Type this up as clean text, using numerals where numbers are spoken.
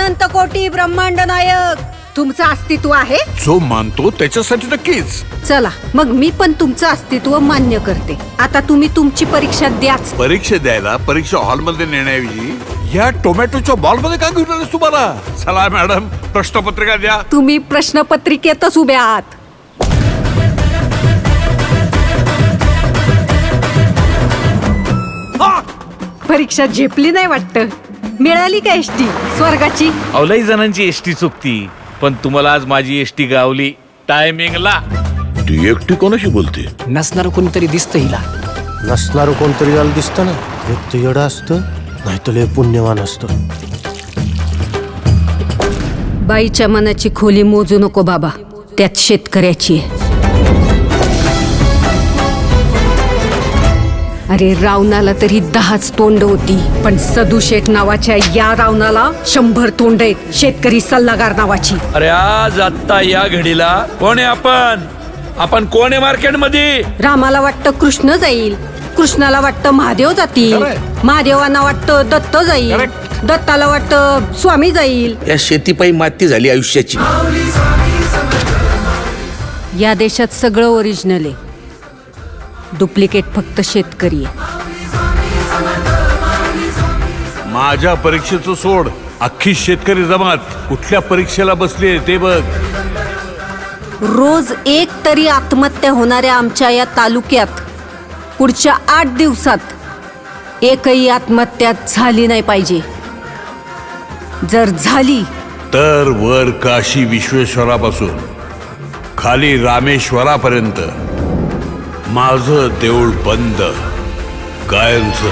अनंत कोटी ब्रह्मांड नायक तुमचं अस्तित्व आहे. जो मानतो त्याच्यासाठी नक्कीच. चला मग मी पण तुमचं अस्तित्व मान्य करते. आता तुम्ही तुमची परीक्षा द्याच. परीक्षा द्यायला परीक्षा हॉलमध्ये नेण्याऐवजी या टोमॅटोच्या बॉलमध्ये का घेऊन आलेस तुम्हाला? चला मॅडम, प्रश्नपत्रिका द्या. तुम्ही प्रश्नपत्रिकेतच उभे आहात. परीक्षा झेपली नाही वाटतं. मिळाली का एसटी स्वर्गाची? लई जणांची एसटी चुकती, पण तुम्हाला आज माझी एसटी गावली टायमिंगला. ती एकटी कोणाशी बोलते? नसणार कोणतरी दिसतं हिला. नसणार कोणतरी याला दिसतं ना. एक तर येडं असतं, नाही तर लय पुण्यवान असतं. बाईच्या मनाची खोली मोजू नको बाबा, त्यात शेतकऱ्याची आहे. अरे रावणाला तरी 10च तोंड होती, पण सदू शेठ नावाच्या या रावणाला 100 तोंड आहेत. शेतकरी सल्लागार नावाची. अरे आज आत्ता या घडीला कोण आहे आपण कोण आहे मार्केटमध्ये? रामाला वाटतं कृष्ण जाईल, कृष्णाला वाटतं महादेव जातील, महादेवांना वाटतं दत्त जाईल, दत्ताला वाटतं स्वामी जाईल. या शेतीपायी माती झाली आयुष्याची. या देशात सगळं ओरिजिनल आहे, डुप्लिकेट फक्त शेतकरी आहे. माझ्या परीक्षेचं सोड, अख्खी शेतकरी जमात कुठल्या परीक्षेला बसली ते बघ. रोज एक तरी आत्महत्या होणाऱ्या आमच्या या तालुक्यात पुढच्या 8 दिवसात एकही आत्महत्या झाली नाही पाहिजे. जर झाली तर वर काशी विश्वेश्वरापासून खाली रामेश्वरापर्यंत माझं देऊळ बंद, कायमचं.